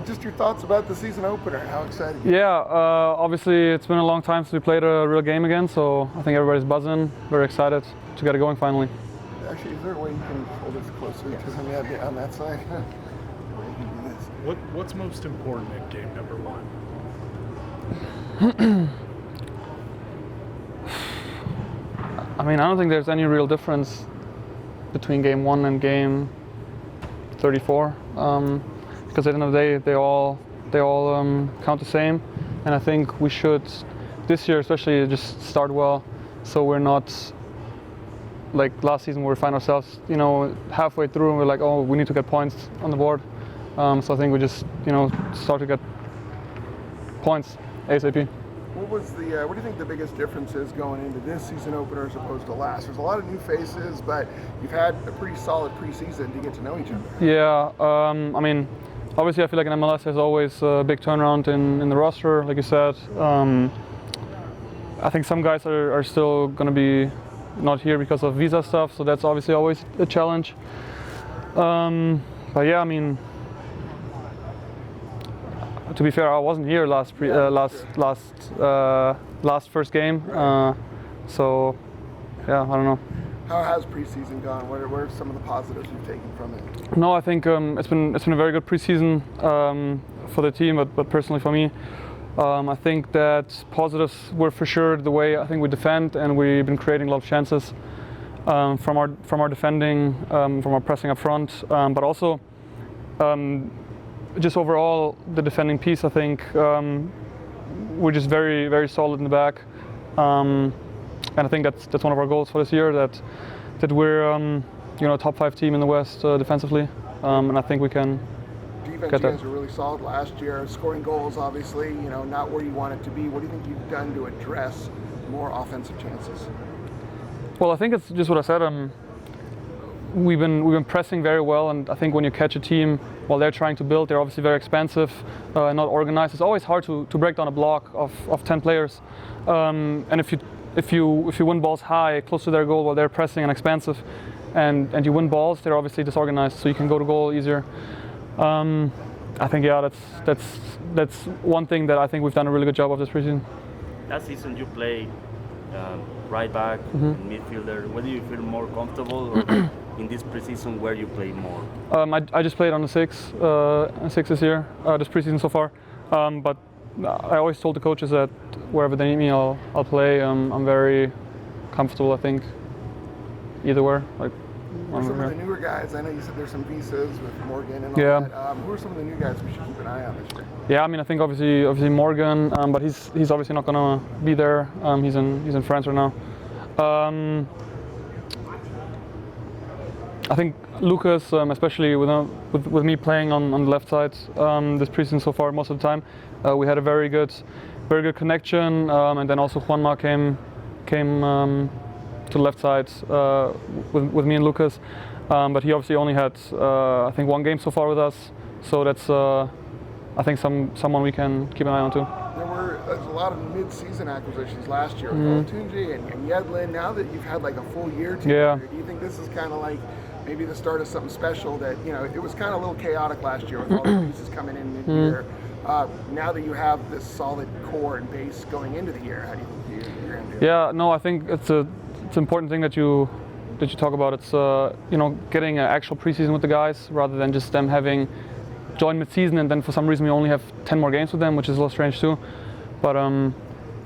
Just your thoughts about the season opener. How excited? Yeah, obviously it's been a long time since we played a real game again, so I think everybody's buzzing, very excited to get it going finally. Actually, is there a way you can hold this closer to him? Yeah, on that side? What's most important in game number one? I mean, I don't think there's any real difference between game 1 and game 34, because at the end of the day, they all count the same, and I think we should this year especially just start well, so we're not like last season where we find ourselves, halfway through and we're like, oh, we need to get points on the board. So I think we just, start to get points ASAP. What do you think the biggest difference is going into this season opener as opposed to last? There's a lot of new faces, but you've had a pretty solid preseason to get to know each other. Yeah, I mean, obviously I feel like in MLS there's always a big turnaround in the roster, like you said. I think some guys are still going to be not here because of visa stuff, so that's obviously always a challenge. But yeah, I mean, to be fair, I wasn't here last first game, so yeah, I don't know. How has preseason gone? What are some of the positives you've taken from it? No, I think it's been a very good preseason for the team, but personally for me, I think that positives were for sure the way I think we defend, and we've been creating a lot of chances from our defending, from our pressing up front, but also just overall the defending piece. I think we're just very, very solid in the back, and I think that's one of our goals for this year, that we're a top 5 team in the West defensively, and I think we can. Defense, you guys were really solid last year. Scoring goals, obviously, not where you want it to be. What do you think you've done to address more offensive chances? Well, I think it's just what I said. We've been pressing very well, and I think when you catch a team while they're trying to build, they're obviously very expensive and not organized. It's always hard to break down a block of 10 players, and if you win balls high close to their goal while they're pressing and expensive, and you win balls, they're obviously disorganized, so you can go to goal easier. I think that's one thing that I think we've done a really good job of this preseason. Last season you played right back, midfielder. Where do you feel more comfortable, or in this preseason where you play more? I just played on the 6 this year, this preseason so far. But I always told the coaches that wherever they need me, I'll play. I'm very comfortable, I think, either where. Who are some of the newer guys? I know you said there's some visas with Morgan and all that. Who are some of the new guys we should keep an eye on this year? Yeah, I mean, I think obviously Morgan, but he's obviously not gonna be there. He's in France right now. I think Lucas, especially with me playing on the left side this preseason so far, most of the time, we had a very good connection, and then also Juanma came to the left side with me and Lucas, but he obviously only had I think 1 game so far with us, so that's I think someone we can keep an eye on too. There's a lot of mid-season acquisitions last year, Tunji and Yedlin. Now that you've had like a full year together, do you think this is kind of like maybe the start of something special? That it was kind of a little chaotic last year with all the pieces coming in mid-year. Now that you have this solid core and base going into the year, how do you think you're going to do? Yeah, no, I think it's an important thing that you talk about. It's getting an actual preseason with the guys rather than just them having joined mid-season and then for some reason we only have 10 more games with them, which is a little strange too. But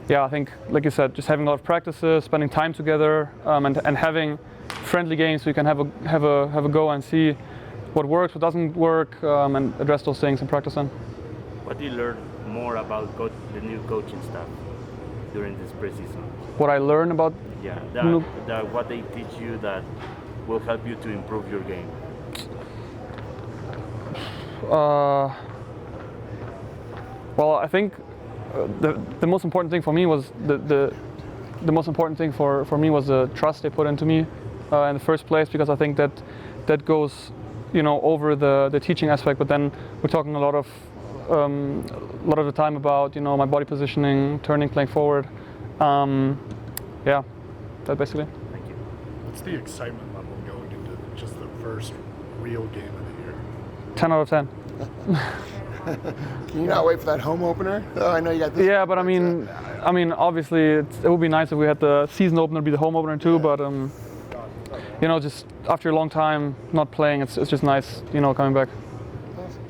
yeah, I think, like you said, just having a lot of practices, spending time together, and having friendly games so you can have a go and see what works, what doesn't work, and address those things and practice on. What do you learn more about the new coaching staff during this preseason? What I learn about what they teach you that will help you to improve your game? Well, I think the most important thing for me was the most important thing for me was the trust they put into me in the first place, because I think that goes over the teaching aspect, but then we're talking a lot of the time about my body positioning, turning, playing forward. Yeah, that basically. Thank you. What's the excitement level going into just the first real game of the year? 10 out of 10. Can you not wait for that home opener? Oh, I know you got this. Yeah, but I mean, obviously it would be nice if we had the season opener be the home opener too. But you know, just after a long time not playing, it's just nice, you know, coming back.